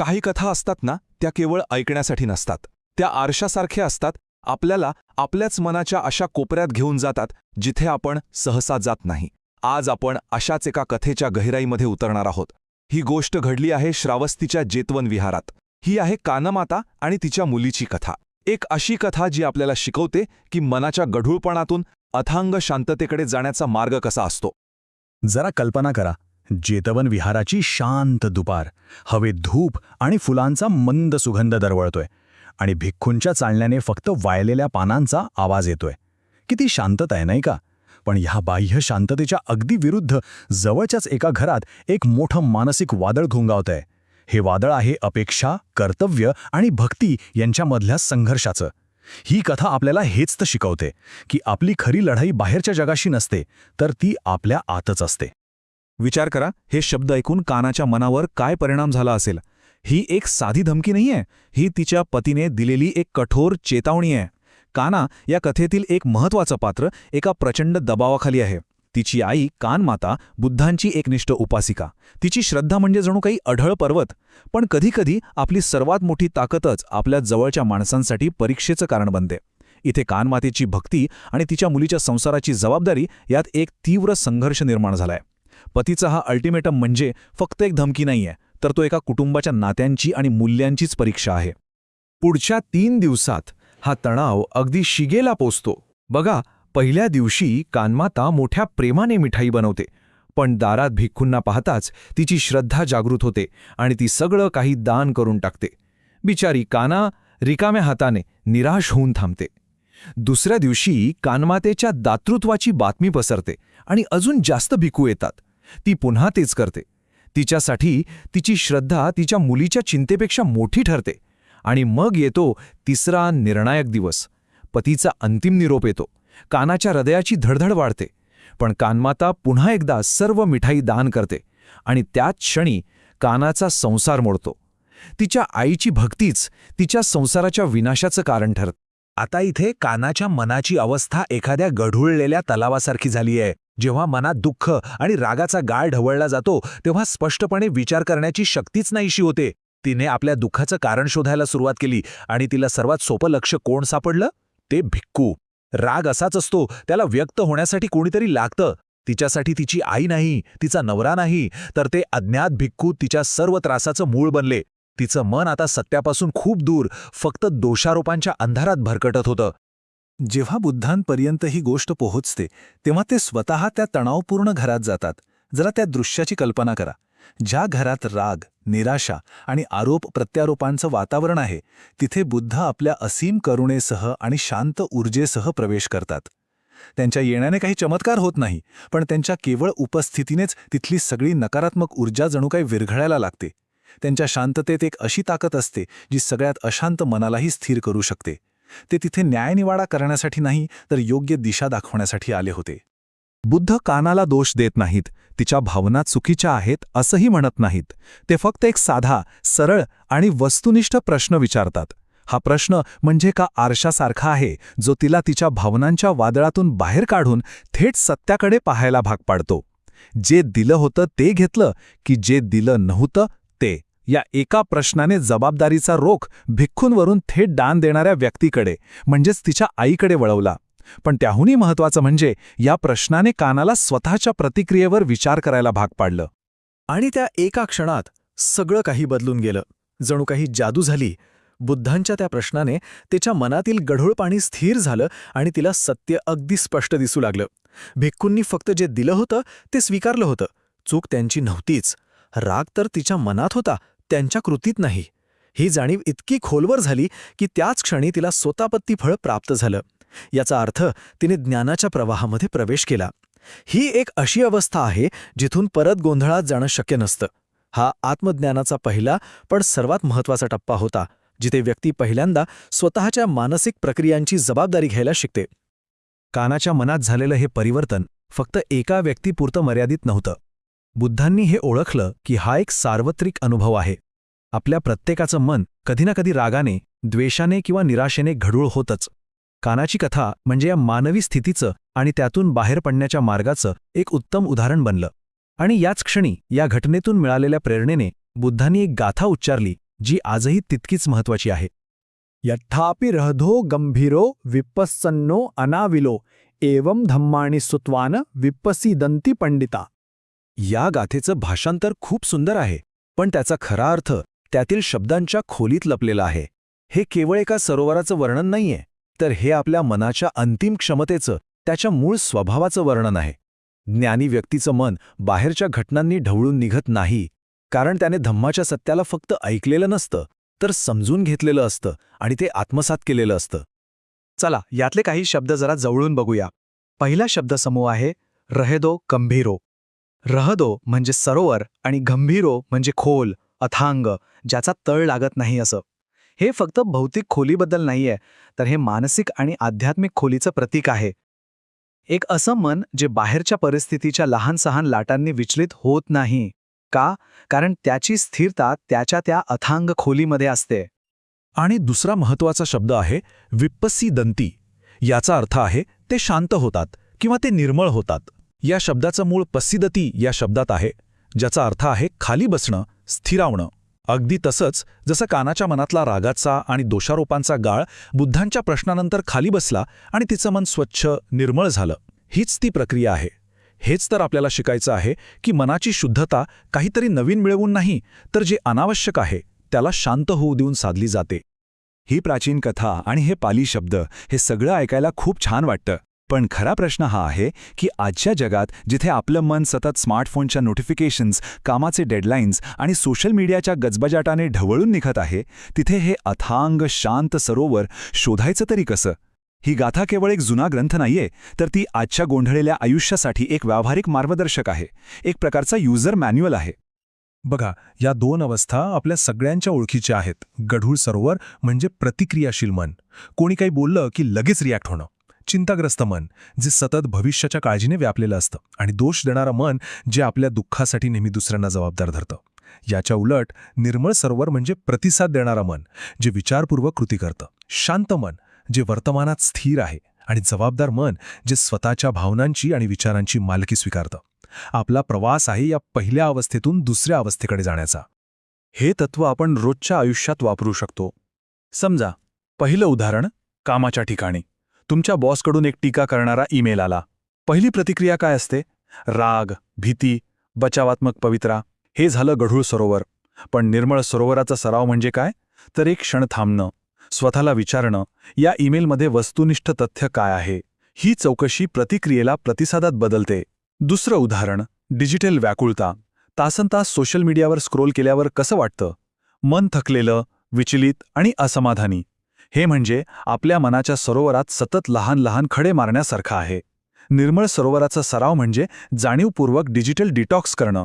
काही कथा असतात ना, त्या केवळ ऐकण्यासाठी नसतात. त्या आरशासारख्या असतात, आपल्याला आपल्याच मनाच्या अशा कोपऱ्यात घेऊन जातात जिथे आपण सहसा जात नाही. आज आपण अशाच एका कथेच्या गहिराईमध्ये उतरणार आहोत. ही गोष्ट घडली आहे श्रावस्तीच्या जेतवन विहारात. ही आहे कानमाता आणि तिच्या मुलीची कथा. एक अशी कथा जी आपल्याला शिकवते की मनाच्या गढूळपणातून अथांग शांततेकडे जाण्याचा मार्ग कसा असतो. जरा कल्पना करा, जेतवन विहाराची शांत दुपार, हवेत धूप आणि फुलांचा मंद सुगंध दरवळतोय आणि भिक्खूंच्या चालण्याने फक्त वाळलेल्या पानांचा आवाज येतोय. किती शांतता आहे नाही का? पण ह्या बाह्य शांततेच्या अगदी विरुद्ध जवळच्याच एका घरात एक मोठं मानसिक वादळ घुंगावतंय. हे वादळ आहे अपेक्षा, कर्तव्य आणि भक्ती यांच्यामधल्या संघर्षाचं. ही कथा आपल्याला हेच तर शिकवते की आपली खरी लढाई बाहेरच्या जगाशी नसते, तर ती आपल्या आतच असते. विचार करा, हे शब्द ऐकून कानाच्या मनावर काय परिणाम झाला असेल. ही एक साधी धमकी नाहीये, ही तिच्या पतीने दिलेली एक कठोर चेतावणी आहे. काना या कथेतील एक महत्त्वाचं पात्र एका प्रचंड दबावाखाली आहे. तिची आई कानमाता बुद्धांची एकनिष्ठ उपासिका. तिची श्रद्धा म्हणजे जणू काही अढळ पर्वत. पण कधीकधी आपली सर्वात मोठी ताकदच आपल्या जवळच्या माणसांसाठी परीक्षेचं कारण बनते. इथे कानमातेची भक्ती आणि तिच्या मुलीच्या संसाराची जबाबदारी यात एक तीव्र संघर्ष निर्माण झालाय. पतीचा हा अल्टिमेटम म्हणजे फक्त एक धमकी नाहीये, तर तो एका कुटुंबाच्या नात्यांची आणि मूल्यांचीच परीक्षा आहे. पुढच्या 3 दिवसात हा तणाव अगदी शिगेला पोचतो. बघा, पहिल्या दिवशी कानमाता मोठ्या प्रेमाने मिठाई बनवते, पण दारात भिक्खूंना पाहताच तिची श्रद्धा जागृत होते आणि ती सगळं काही दान करून टाकते. बिचारी काना रिकाम्या हाताने निराश होऊन थांबते. दुसऱ्या दिवशी कानमातेच्या दातृत्वाची बातमी पसरते आणि अजून जास्त भिक्खू येतात. ती पुन्हा तेच करते. तिच्यासाठी तिची श्रद्धा तिच्या मुलीच्या चिंतेपेक्षा मोठी ठरते. आणि मग येतो तिसरा निर्णायक दिवस. पतीचा अंतिम निरोप येतो. कानाच्या हृदयाची धडधड वाढते. पण कानमाता पुन्हा एकदा सर्व मिठाई दान करते आणि त्याच क्षणी कानाचा संसार मोडतो. तिच्या आईची भक्तीच तिच्या संसाराच्या विनाशाचं कारण ठरते. आता इथे कानाच्या मनाची अवस्था एखाद्या गढूळलेल्या तलावासारखी झाली आहे. जेव्हा मनात दुःख आणि रागाचा गाळ ढवळला जातो, तेव्हा स्पष्टपणे विचार करण्याची शक्तीच नाहीशी होते. तिने आपल्या दुःखाचं कारण शोधायला सुरुवात केली आणि तिला सर्वात सोपं लक्ष्य कोण सापडलं? ते भिक्खू. राग असाच असतो, त्याला व्यक्त होण्यासाठी कोणीतरी लागतं. तिच्यासाठी तिची आई नाही, तिचा नवरा नाही, तर ते अज्ञात भिक्खू तिच्या सर्व त्रासाचं मूळ बनले. तिचं मन आता सत्यापासून खूप दूर, फक्त दोषारोपांच्या अंधारात भरकटत होतं. जेव्हा बुद्धांपर्यंत ही गोष्ट पोहोचते, तेव्हा ते स्वतः त्या तणावपूर्ण घरात जातात. जरा त्या दृश्याची कल्पना करा. ज्या घरात राग, निराशा आणि आरोप प्रत्यारोपांचं वातावरण आहे, तिथे बुद्ध आपल्या असीम करुणेसह आणि शांत ऊर्जेसह प्रवेश करतात. त्यांच्या येण्याने काही चमत्कार होत नाही, पण त्यांच्या केवळ उपस्थितीनेच तिथली सगळी नकारात्मक ऊर्जा जणू काही विरघळायला लागते. त्यांच्या शांततेत एक अशी ताकद असते जी सगळ्यात अशांत मनालाही स्थिर करू शकते. ते तिथे न्यायनिवाडा करण्यासाठी नाही, तर योग्य दिशा दाखवण्यासाठी आले होते. बुद्ध कानाला दोष देत नाहीत, तिच्या भावना चुकीच्या आहेत असंही म्हणत नाहीत. ते फक्त एक साधा, सरळ आणि वस्तुनिष्ठ प्रश्न विचारतात. हा प्रश्न म्हणजे का आरशासारखा आहे, जो तिला तिच्या भावनांच्या वादळातून बाहेर काढून थेट सत्याकडे पाहायला भाग पाडतो. जे दिलं होतं ते घेतलं की जे दिलं नव्हतं ते? या एका प्रश्नाने जबाबदारीचा रोख भिक्खूंवरून थेट दान देणाऱ्या व्यक्तीकडे, म्हणजेच तिच्या आईकडे वळवला. पण त्याहूनही महत्त्वाचं म्हणजे या प्रश्नाने कानाला स्वतःच्या प्रतिक्रियेवर विचार करायला भाग पाडलं. आणि त्या एका क्षणात सगळं काही बदलून गेलं. जणू काही जादू झाली. बुद्धांच्या त्या प्रश्नाने तिच्या मनातील गढूळ पाणी स्थिर झालं आणि तिला सत्य अगदी स्पष्ट दिसू लागलं. भिक्खूंनी फक्त जे दिलं होतं ते स्वीकारलं होतं. चूक त्यांची नव्हतीच. राग तर तिच्या मनात होता, त्यांच्या कृतीत नाही. ही जाणीव इतकी खोलवर झाली की त्याच क्षणी तिला स्वतःपत्ती फळ प्राप्त झालं. याचा अर्थ तिने ज्ञानाच्या प्रवाहामध्ये प्रवेश केला. ही एक अशी अवस्था आहे जिथून परत गोंधळात जाणं शक्य नसतं. हा आत्मज्ञानाचा पहिला पण सर्वात महत्त्वाचा टप्पा होता, जिथे व्यक्ती पहिल्यांदा स्वतःच्या मानसिक प्रक्रियांची जबाबदारी घ्यायला शिकते. कानाच्या मनात झालेलं हे परिवर्तन फक्त एका व्यक्तीपुरतं मर्यादित नव्हतं. बुद्धांनी हे ओळखलं की हा एक सार्वत्रिक अनुभव आहे. आपल्या प्रत्येकाचं मन कधी ना कधी रागाने, द्वेषाने किंवा निराशेने गढूळ होतच. कानाची कथा म्हणजे या मानवी स्थितीचं आणि त्यातून बाहेर पडण्याच्या मार्गाचं एक उत्तम उदाहरण बनलं. आणि याच क्षणी या घटनेतून मिळालेल्या प्रेरणेने बुद्धांनी एक गाथा उच्चारली जी आजही तितकीच महत्वाची आहे. यथापि रहधो गंभीरो विपस्सन्नो अनाविलो एवं धम्माणि सुत्वान विपसीदंती पंडिता. या गाथेचं भाषांतर खूप सुंदर आहे, पण त्याचा खरा अर्थ त्यातील शब्दांच्या खोलीत लपलेला आहे. हे केवळ एका सरोवराचं वर्णन नाहीये, तर हे आपल्या मनाच्या अंतिम क्षमतेचं, त्याच्या मूळ स्वभावाचं वर्णन आहे. ज्ञानी व्यक्तीचं मन बाहेरच्या घटनांनी ढवळून निघत नाही, कारण त्याने धम्माच्या सत्याला फक्त ऐकलेलं नसतं, तर समजून घेतलेलं असतं आणि ते आत्मसात केलेलं असतं. चला यातले काही शब्द जरा जवळून बघूया. पहिला शब्दसमूह आहे रहेदो गंभीरो. रहदो म्हणजे सरोवर आणि गंभीरो म्हणजे खोल, अथांग, ज्याचा तळ लागत नाही असं. हे फक्त भौतिक खोलीबद्दल नाहीये, तर हे मानसिक आणि आध्यात्मिक खोलीचं प्रतीक आहे. एक असं मन जे बाहेरच्या परिस्थितीच्या लहान सहान लाटांनी विचलित होत नाही. का? कारण त्याची स्थिरता त्याच्या त्या अथांग खोलीमध्ये असते. आणि दुसरा महत्वाचा शब्द आहे विपस्सीदंती. याचा अर्थ आहे ते शांत होतात किंवा ते निर्मळ होतात. या शब्दाचं मूळ पस्सीदती या शब्दात आहे, ज्याचा अर्थ आहे खाली बसणं, स्थिरावणं. अगदी तसंच जसं कानाच्या मनातला रागाचा आणि दोषारोपांचा गाळ बुद्धांच्या प्रश्नानंतर खाली बसला आणि तिचं मन स्वच्छ, निर्मळ झालं. हीच ती प्रक्रिया आहे. हेच तर आपल्याला शिकायचं आहे की मनाची शुद्धता काहीतरी नवीन मिळवून नाही, तर जे अनावश्यक आहे त्याला शांत होऊ देऊन साधली जाते. ही प्राचीन कथा आणि हे पाली शब्द हे सगळं ऐकायला खूप छान वाटतं, पण खरा प्रश्न हा आहे की आजच्या जगात जिथे आपलं मन सतत स्मार्टफोनच्या नोटिफिकेशन्स, कामाचे डेडलाईन्स आणि सोशल मीडियाच्या गजबजाटाने ढवळून निघत आहे, तिथे हे अथांग शांत सरोवर शोधायचं तरी कसं? ही गाथा केवळ एक जुना ग्रंथ नाहीये, तर ती आजच्या गोंधळलेल्या आयुष्यासाठी एक व्यावहारिक मार्गदर्शक आहे, एक प्रकारचा युजर मॅन्युअल आहे. बघा, या दोन अवस्था आपल्या सगळ्यांच्या ओळखीच्या आहेत. गढूळ सरोवर म्हणजे प्रतिक्रियाशील मन, कोणी काही बोललं की लगेच रिॲक्ट होणं. चिंताग्रस्त मन, जे सतत भविष्याच्या काळजीने व्यापलेलं असतं. आणि दोष देणारं मन, जे आपल्या दुःखासाठी नेहमी दुसऱ्यांना जबाबदार धरतं. याच्या उलट निर्मळ सरोवर म्हणजे प्रतिसाद देणारं मन, जे विचारपूर्वक कृती करतं. शांत मन, जे वर्तमानात स्थिर आहे. आणि जबाबदार मन, जे स्वतःच्या भावनांची आणि विचारांची मालकी स्वीकारतं. आपला प्रवास आहे या पहिल्या अवस्थेतून दुसऱ्या अवस्थेकडे जाण्याचा. हे तत्त्व आपण रोजच्या आयुष्यात वापरू शकतो. समजा, पहिलं उदाहरण, कामाच्या ठिकाणी तुमच्या बॉसकडून एक टीका करणारा ईमेल आला. पहिली प्रतिक्रिया काय असते? राग, भीती, बचावात्मक पवित्रा. हे झालं गढूळ सरोवर. पण निर्मळ सरोवराचा सराव म्हणजे काय? तर एक क्षण थांबणं, स्वतःला विचारणं, या ईमेलमध्ये वस्तुनिष्ठ तथ्य काय आहे? ही चौकशी प्रतिक्रियेला प्रतिसादात बदलते. दुसरं उदाहरण, डिजिटल व्याकुळता. तासनतास सोशल मीडियावर स्क्रोल केल्यावर कसं वाटतं? मन थकलेलं, विचलित आणि असमाधानी. हे म्हणजे आपल्या मनाच्या सरोवरात सतत लहान लहान खडे मारण्यासारखं आहे. निर्मळ सरोवराचा सराव म्हणजे जाणीवपूर्वक डिजिटल डिटॉक्स करणं.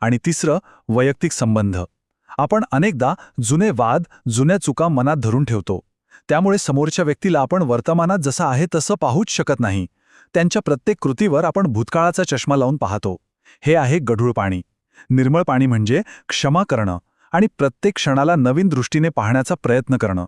आणि तिसरं, वैयक्तिक संबंध. आपण अनेकदा जुने वाद, जुन्या चुका मनात धरून ठेवतो. त्यामुळे समोरच्या व्यक्तीला आपण वर्तमानात जसं आहे तसं पाहूच शकत नाही. त्यांच्या प्रत्येक कृतीवर आपण भूतकाळाचा चष्मा लावून पाहतो. हे आहे गढूळ पाणी. निर्मळ पाणी म्हणजे क्षमा करणं आणि प्रत्येक क्षणाला नवीन दृष्टीने पाहण्याचा प्रयत्न करणं.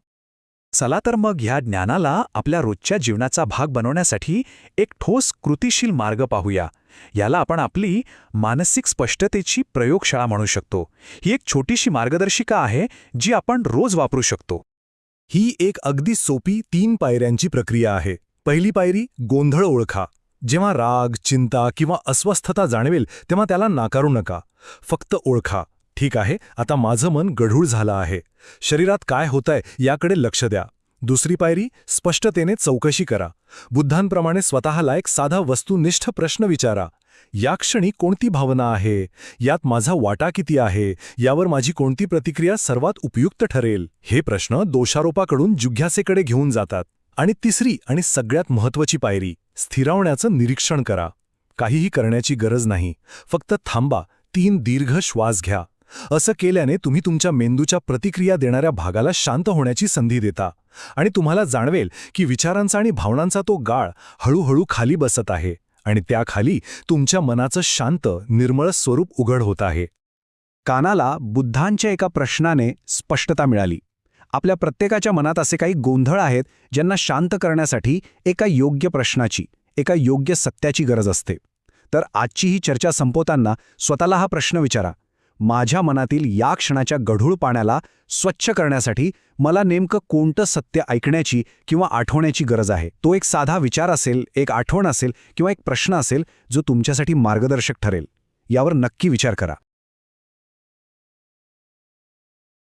चला तर मग ह्या ज्ञानाला आपल्या रोजच्या जीवनाचा भाग बनवण्यासाठी एक ठोस कृतिशील मार्ग पाहूया. याला आपण आपली मानसिक स्पष्टतेची प्रयोगशाळा म्हणू शकतो. ही एक छोटीशी मार्गदर्शिका आहे जी आपण रोज वापरू शकतो. ही एक अगदी सोपी 3 पायऱ्यांची प्रक्रिया आहे. पहिली पायरी, गोंधळ ओळखा. जेव्हा राग, चिंता किंवा अस्वस्थता जाणवेल तेव्हा त्याला नाकारू नका. फक्त ओळखा. ठीक आहे, आता माझं मन गढूळ झालं आहे. शरीरात काय होतंय याकडे लक्ष द्या. दुसरी पायरी, स्पष्टतेने चौकशी करा. बुद्धांप्रमाणे स्वतःला एक साधा वस्तुनिष्ठ प्रश्न विचारा. या क्षणी कोणती भावना आहे? यात माझा वाटा किती आहे? यावर माझी कोणती प्रतिक्रिया सर्वात उपयुक्त ठरेल? हे प्रश्न दोषारोपाकडून जिज्ञासेकडे घेऊन जातात. आणि तिसरी आणि सगळ्यात महत्त्वाची पायरी, स्थिरावण्याचं निरीक्षण करा. काहीही करण्याची गरज नाही. फक्त थांबा, 3 दीर्घ श्वास घ्या. असं केल्याने तुम्ही तुमच्या मेंदूच्या प्रतिक्रिया देणाऱ्या भागाला शांत होण्याची संधी देता. आणि तुम्हाला जाणवेल की विचारांचा आणि भावनांचा तो गाळ हळूहळू खाली बसत आहे. आणि त्याखाली तुमच्या मनाचं शांत, निर्मळ स्वरूप उघड होत आहे. कानाला बुद्धांच्या एका प्रश्नाने स्पष्टता मिळाली. आपल्या प्रत्येकाच्या मनात असे काही गोंधळ आहेत ज्यांना शांत करण्यासाठी एका योग्य प्रश्नाची, एका योग्य सत्याची गरज असते. तर आजची ही चर्चा संपवताना स्वतःला हा प्रश्न विचारा. माझ्या मनातील या क्षणाच्या गढूळ पाण्याला स्वच्छ करण्यासाठी मला नेमकं कोणतं सत्य ऐकण्याची किंवा आठवण्याची गरज आहे? तो एक साधा विचार असेल, एक आठवण असेल किंवा एक प्रश्न असेल जो तुमच्यासाठी मार्गदर्शक ठरेल. यावर नक्की विचार करा.